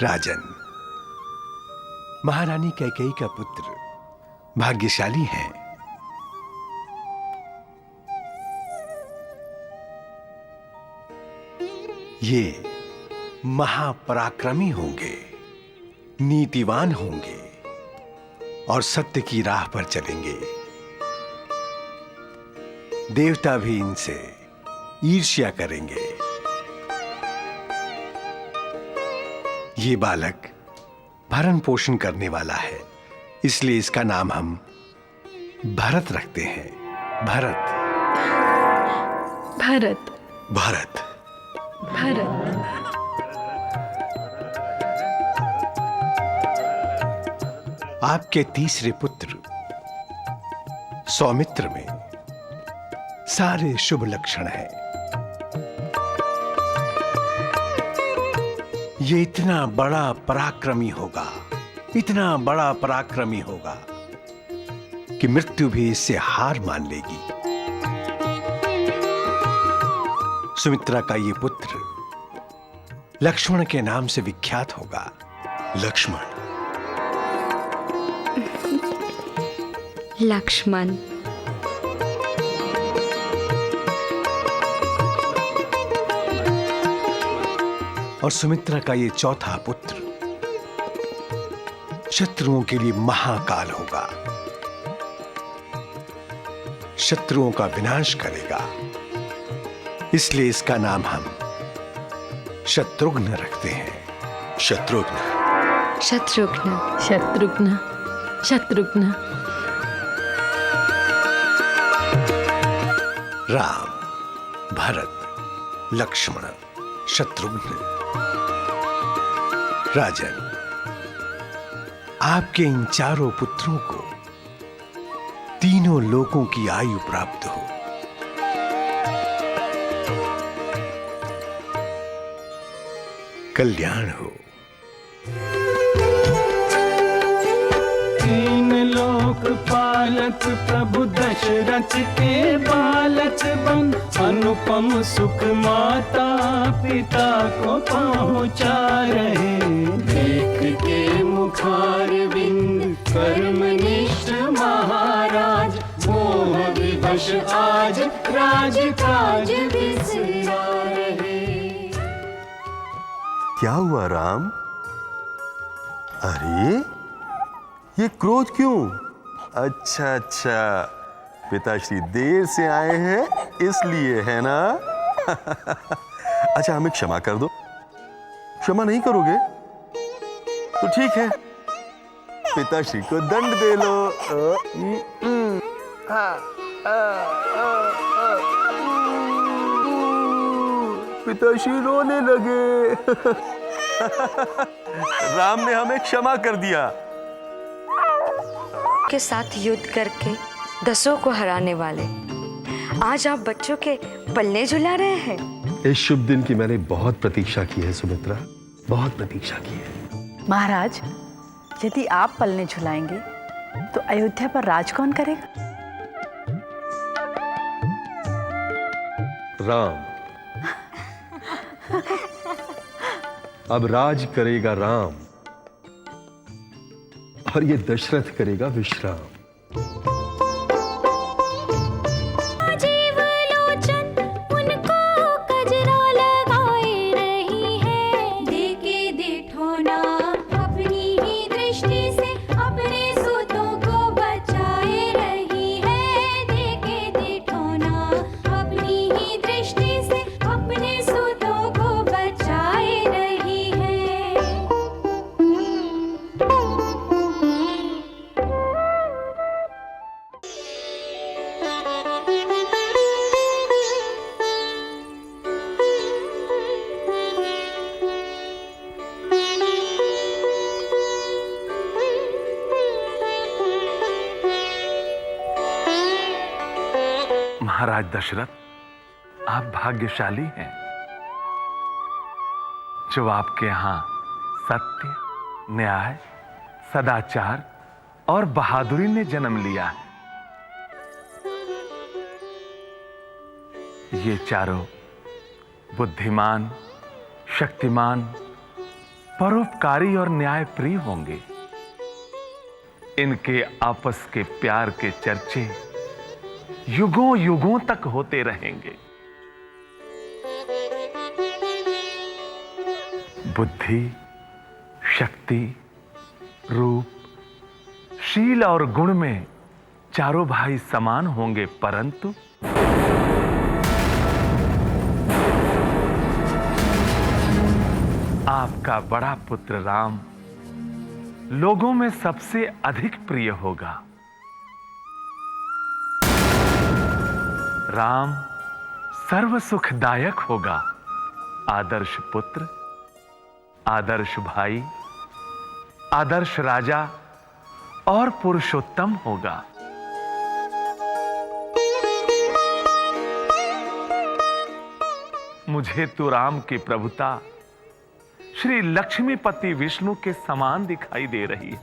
राजन, महारानी कैकेयी का पुत्र भाग्यशाली है। ये महापराक्रमी होंगे, नीतिवान होंगे और सत्य की राह पर चलेंगे। देवता भी इनसे ईर्ष्या करेंगे। ये बालक भरण पोषण करने वाला है, इसलिए इसका नाम हम भरत रखते हैं। भरत। भरत। भरत। भरत। आपके तीसरे पुत्र सौमित्र में सारे शुभ लक्षण हैं। ये इतना बड़ा पराक्रमी होगा, इतना बड़ा पराक्रमी होगा कि मृत्यु भी इससे हार मान लेगी। सुमित्रा का ये पुत्र लक्ष्मण के नाम से विख्यात होगा। लक्ष्मण। लक्ष्मण। और सुमित्रा का ये चौथा पुत्र शत्रुओं के लिए महाकाल होगा, शत्रुओं का विनाश करेगा। इसलिए इसका नाम हम शत्रुघ्न रखते हैं। शत्रुघ्न। शत्रुघ्न। शत्रुघ्न। शत्रुघ्न। राम, भरत, लक्ष्मण, शत्रुघ्न। राजन, आपके इन चारों पुत्रों को तीनों लोकों की आयु प्राप्त हो। कल्याण हो। तीन लोक पालक प्रभु दशरथ के बालक बन, अनुपम सुख माता पिता को पहुंचा रहे। देख के मुखार बिंद कर्मनिष्ठ महाराज, मोह विवश आज राज काज बिसरा रहे। क्या हुआ राम? अरे ये क्रोध क्यों? अच्छा अच्छा, पिताश्री देर से आए हैं इसलिए, है ना? अच्छा हमें क्षमा कर दो। क्षमा नहीं करोगे तो ठीक है, पिताश्री को दंड दे लो। पिताश्री रोने लगे। राम ने हमें क्षमा कर दिया। के साथ युद्ध करके दसों को हराने वाले आज आप बच्चों के पल्ले झुला रहे हैं। इस शुभ दिन की मैंने बहुत प्रतीक्षा की है सुमित्रा, बहुत प्रतीक्षा की है। महाराज, यदि आप पलने झुलाएंगे तो अयोध्या पर राज कौन करेगा? राम। अब राज करेगा राम और ये दशरथ करेगा विश्राम। महाराज दशरथ, आप भाग्यशाली हैं जो आपके यहां सत्य, न्याय, सदाचार और बहादुरी ने जन्म लिया है। ये चारों बुद्धिमान, शक्तिमान परोपकारी और न्यायप्रिय होंगे। इनके आपस के प्यार के चर्चे युगों युगों तक होते रहेंगे। बुद्धि, शक्ति, रूप, शील और गुण में चारों भाई समान होंगे, परंतु आपका बड़ा पुत्र राम लोगों में सबसे अधिक प्रिय होगा। राम सर्व सुखदायक होगा, आदर्श पुत्र, आदर्श भाई, आदर्श राजा और पुरुषोत्तम होगा। मुझे तो राम की प्रभुता श्री लक्ष्मीपति विष्णु के समान दिखाई दे रही है,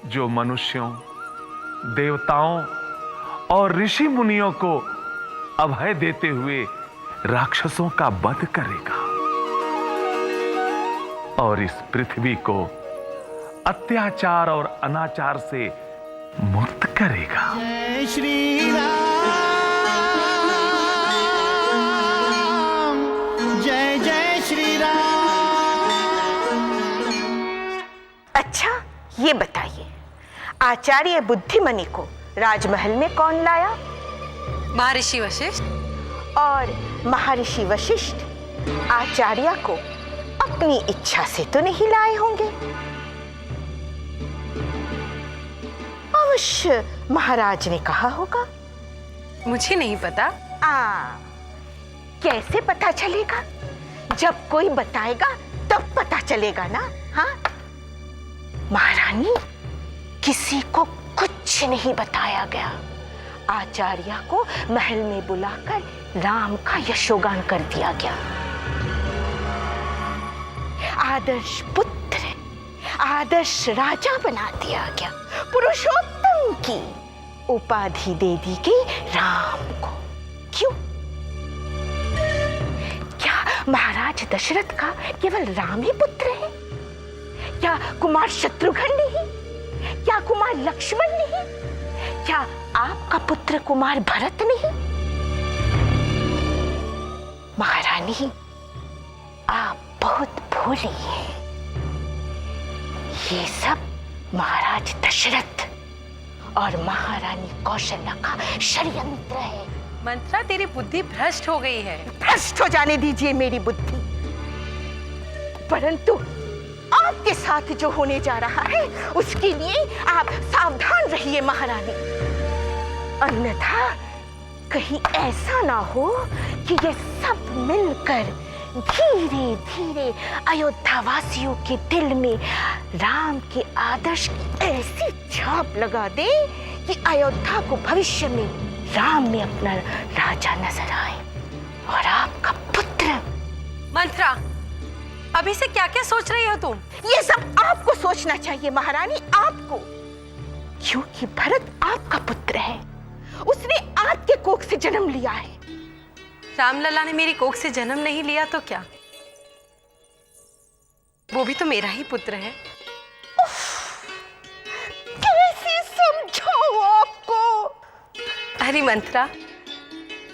जो मनुष्यों, देवताओं और ऋषि मुनियों को अभय देते हुए राक्षसों का वध करेगा और इस पृथ्वी को अत्याचार और अनाचार से मुक्त करेगा। जय श्री राम, जय जय श्री राम। अच्छा, ये बताइए, आचार्य बुद्धिमणि को राजमहल में कौन लाया? महर्षि वशिष्ठ। और महर्षि वशिष्ठ आचार्य को अपनी इच्छा से तो नहीं लाए होंगे। अवश्य महाराज ने कहा होगा। मुझे नहीं पता। कैसे पता चलेगा? जब कोई बताएगा तब पता चलेगा ना। हाँ, महारानी, किसी को कुछ नहीं बताया गया। आचार्य को महल में बुलाकर राम का यशोगान कर दिया गया। आदर्श पुत्र, आदर्श राजा बना दिया गया। पुरुषोत्तम की उपाधि दे दी गई राम को। क्यों? क्या महाराज दशरथ का केवल राम ही पुत्र है? या कुमार शत्रुघ्न नहीं? या कुमार लक्ष्मण नहीं? क्या आपका पुत्र कुमार भरत नहीं? महारानी, आप बहुत भोली हैं। ये सब महाराज दशरथ और महारानी कौशल्या का षड्यंत्र है। मंत्रा, तेरी बुद्धि भ्रष्ट हो गई है। भ्रष्ट हो जाने दीजिए मेरी बुद्धि, परंतु आपके साथ जो होने जा रहा है उसके लिए आप सावधान रहिए महारानी। अन्यथा कहीं ऐसा ना हो कि ये सब मिलकर धीरे धीरे अयोध्या वासियों के दिल में राम के आदर्श की ऐसी छाप लगा दे कि अयोध्या को भविष्य में राम में अपना राजा नजर आए और आपका पुत्र। मंत्रा, अभी से क्या क्या सोच रही हो तुम? ये सब आपको सोचना चाहिए महारानी, आपको, क्योंकि भरत आपका पुत्र है। उसने आपके कोख से जन्म लिया है। रामलला ने मेरी कोख से जन्म नहीं लिया तो क्या? वो भी तो मेरा ही पुत्र है। कैसे समझाऊं आपको? अरे मंत्रा,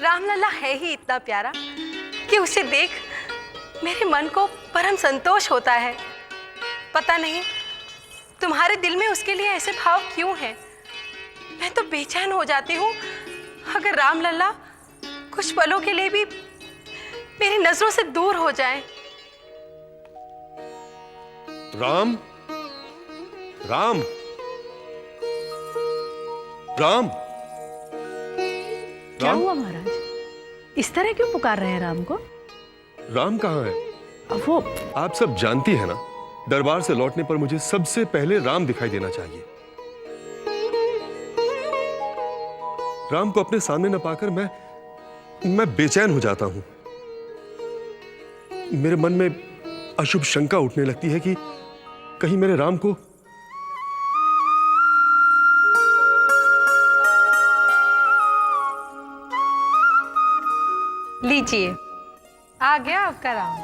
रामलला है ही इतना प्यारा कि उसे देख मेरे मन को परम संतोष होता है। पता नहीं तुम्हारे दिल में उसके लिए ऐसे भाव क्यों हैं? मैं तो बेचैन हो जाती हूँ अगर रामलला कुछ पलों के लिए भी मेरी नजरों से दूर हो जाए। राम, राम, राम, क्या हुआ महाराज? इस तरह क्यों पुकार रहे हैं राम को? राम कहाँ है? वो आप सब जानती है ना, दरबार से लौटने पर मुझे सबसे पहले राम दिखाई देना चाहिए। राम को अपने सामने न पाकर मैं बेचैन हो जाता हूं। मेरे मन में अशुभ शंका उठने लगती है कि कहीं मेरे राम को। लीजिए, आ गया आपका राम।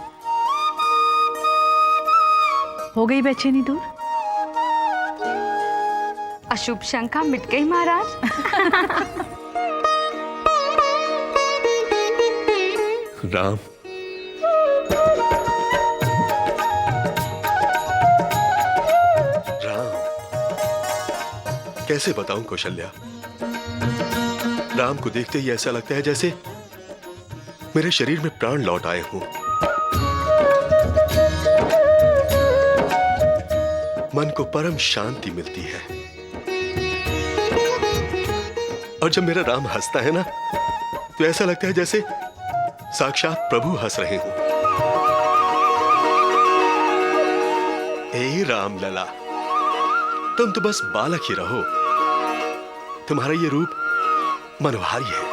हो गई बेचैनी दूर? अशुभ शंका मिट गई महाराज। राम, राम, कैसे बताऊं कौशल्या? राम को देखते ही ऐसा लगता है जैसे मेरे शरीर में प्राण लौट आए हों। मन को परम शांति मिलती है। और जब मेरा राम हंसता है ना, तो ऐसा लगता है जैसे साक्षात प्रभु हंस रहे हों। हे राम लला, तुम तो बस बालक ही रहो। तुम्हारा ये रूप मनोहारी है।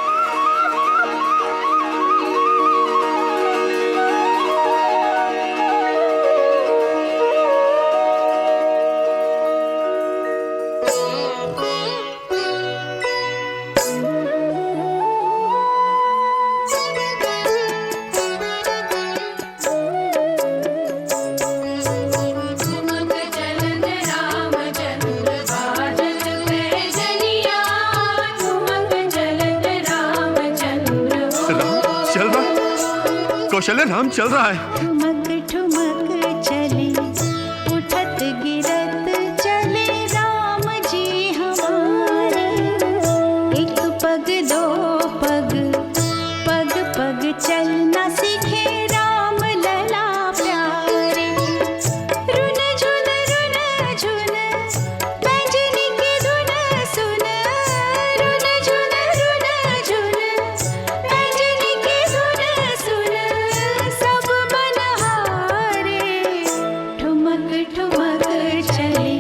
कौशल्या, राम चल रहा है। ठुमक ठुमक चले, उठत गिरत चले राम जी हमारे। एक पग दो पग, पग पग चलना सीखे राम लला प्यारे। रुन झुन बैजनी की धुन सुन। रुन झुन बैजनी की धुन सुन। सब मनहारे ठुमक ठुमक चले,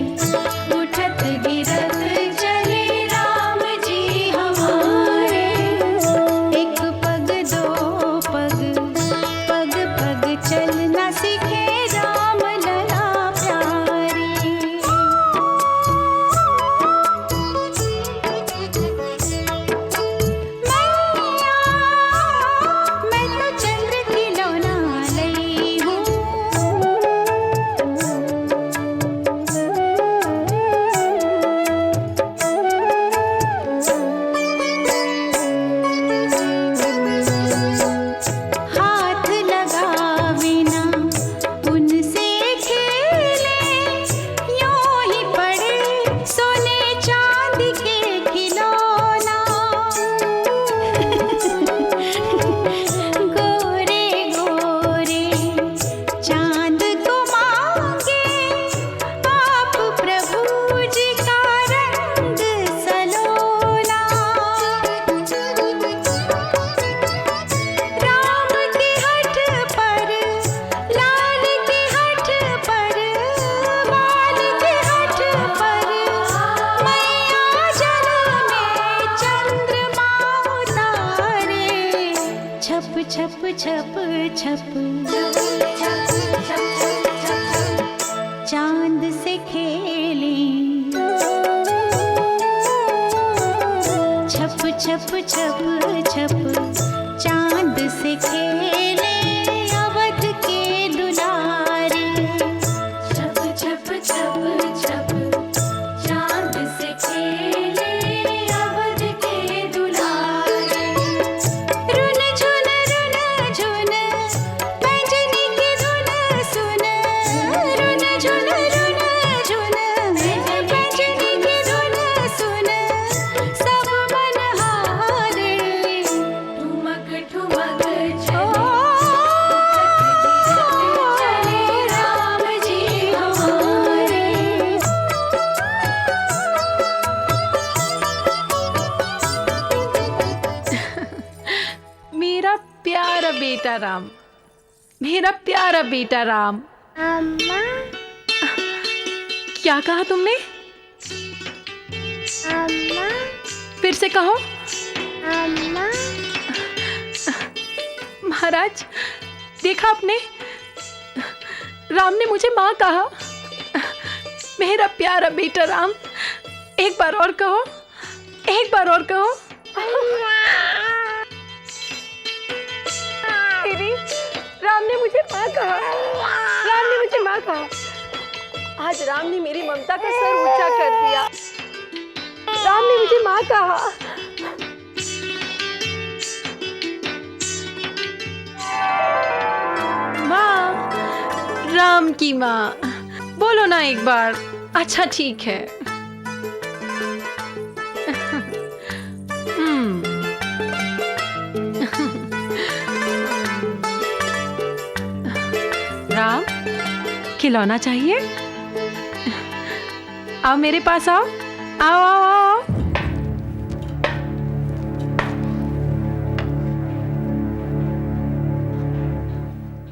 उठत गिरत चले राम जी हमारे। एक पग दो पग, पग पग चलना सीखे राम लला प्यारे। मैं तो चंद्र की लौना लई हूँ। हाथ लगावे ना उनसे खेले, यूं ही पड़े सोने चांदी के खिलौना। गोरे गोरे चांद को मांगे आप प्रभु जी का रंग सलोना। राम के हठ पर, लाल के हठ पर, बाल के हठ पर, मैया जल में चंद्रमा उतारे। छप छप छप छप चांद से खेले। छप छप छप छप चांद से खेले अवध के दुलारे। छप छप छप छप चांद से खेले अवध के दुलारे। रुन झुन बैजनी की धुन सुन। रुन झुन बैजनी की धुन सुन। सब मनहारे ठुमक ठुमक चले राम जी हमारे। मेरा प्यारा बेटा राम, मेरा प्यारा बेटा राम। अम्मा, क्या कहा तुमने? अम्मा, फिर से कहो। अम्मा। महाराज, देखा आपने, राम ने मुझे माँ कहा। मेरा प्यारा बेटा राम, एक बार और कहो, एक बार और कहो। राम ने मुझे माँ कहा, राम ने मुझे माँ कहा। आज राम ने मेरी ममता का सर ऊंचा कर दिया। राम ने मुझे माँ कहा। माँ, राम की माँ, बोलो ना एक बार। अच्छा ठीक है। राम, खिलौना चाहिए? आओ मेरे पास, आओ आओ आओ आओ।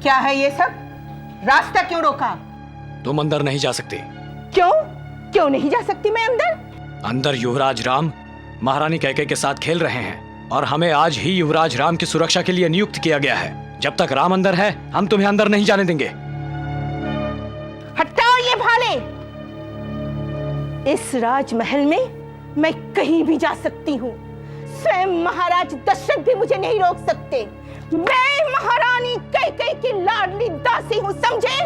क्या है ये सब? रास्ता क्यों रोका? तुम अंदर नहीं जा सकते। क्यों? क्यों नहीं जा सकती मैं अंदर? अंदर युवराज राम महारानी कैकेयी के साथ खेल रहे हैं और हमें आज ही युवराज राम की सुरक्षा के लिए नियुक्त किया गया है। जब तक राम अंदर है हम तुम्हें अंदर नहीं जाने देंगे। हटाओ ये भाले। इस राजमहल में मैं कहीं भी जा सकती हूँ। स्वयं महाराज दशरथ भी मुझे नहीं रोक सकते। मैं महारानी कैकेयी की लाडली दासी हूँ, समझे?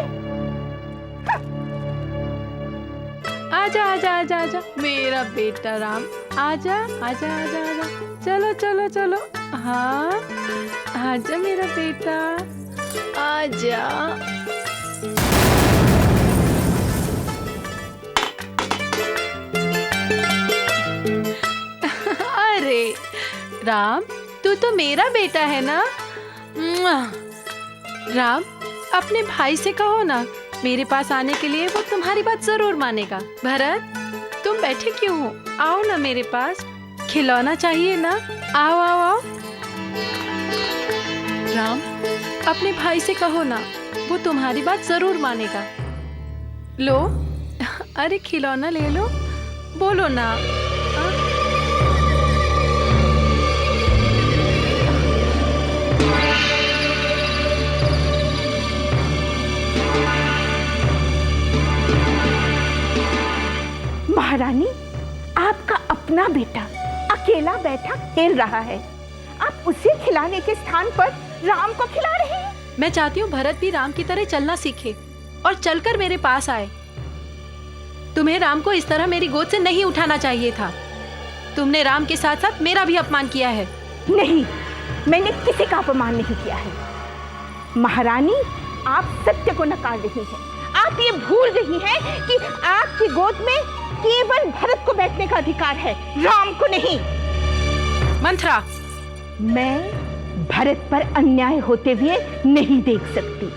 आजा आजा आजा आजा मेरा बेटा राम, आजा आजा आजा आजा। चलो चलो चलो, हाँ आजा मेरा बेटा, आजा। अरे राम, तू तो मेरा बेटा है ना। राम, अपने भाई से कहो ना मेरे पास आने के लिए, वो तुम्हारी बात जरूर मानेगा। भरत, तुम बैठे क्यों हो? आओ ना मेरे पास, खिलौना चाहिए ना? आओ आओ आओ। राम, अपने भाई से कहो ना, वो तुम्हारी बात जरूर मानेगा। लो, अरे खिलौना ले लो, बोलो ना। महारानी, आपका अपना बेटा अकेला बैठा खेल रहा है, आप उसे खिलाने के स्थान पर राम को खिला रहे हैं। मैं चाहती हूँ भरत भी राम की तरह चलना सीखे और चलकर मेरे पास आए। तुम्हें राम को इस तरह मेरी गोद से नहीं उठाना चाहिए था। तुमने राम के साथ साथ मेरा भी अपमान किया है। नहीं, मैंने किसी का अपमान नहीं किया है। महारानी, आप सत्य को नकार रही हैं। आप ये भूल रही हैं कि आपकी गोद में केवल भरत को बैठने का अधिकार है, राम को नहीं। मंथरा, मैं भरत पर अन्याय होते हुए नहीं देख सकती,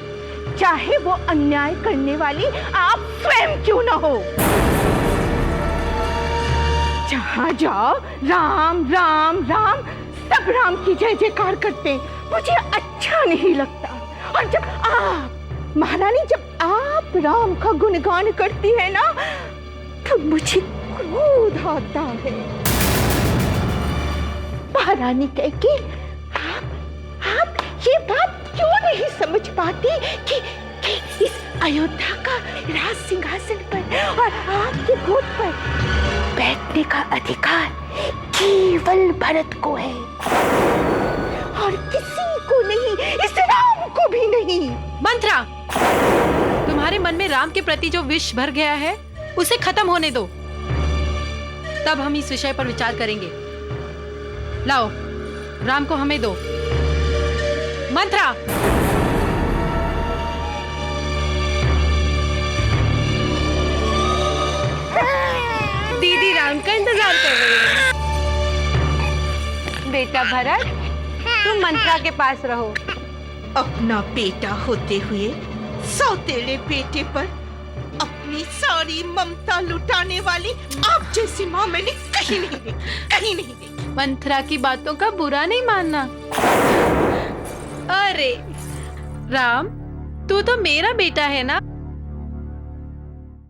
चाहे वो अन्याय करने वाली आप स्वयं क्यों न हो। जहां जाओ राम राम राम, सब राम की जय जयकार करते, मुझे अच्छा नहीं लगता। और जब आप महारानी, जब आप राम का गुणगान करती है ना, तो मुझे क्रोध आता है। महारानी कैकेयी, आप ये बात क्यों नहीं समझ पाती कि इस अयोध्या का राज सिंहासन पर और आपके गोद पर बैठने का अधिकार केवल भरत को है और किसी को नहीं, इस राम को भी नहीं। मंथरा, तुम्हारे मन में राम के प्रति जो विष भर गया है उसे खत्म होने दो, तब हम इस विषय पर विचार करेंगे। लाओ, राम को हमें दो। मंथरा, दीदी राम का इंतजार कर रही है। बेटा भरत, तुम मंथरा के पास रहो। अपना बेटा होते हुए सौतेले बेटे पर अपनी सारी ममता लुटाने वाली आप जैसी माँ मैंने कहीं नहीं देखी, कहीं नहीं देखी। मंथरा की बातों का बुरा नहीं मानना। अरे राम, तू तो मेरा बेटा है ना।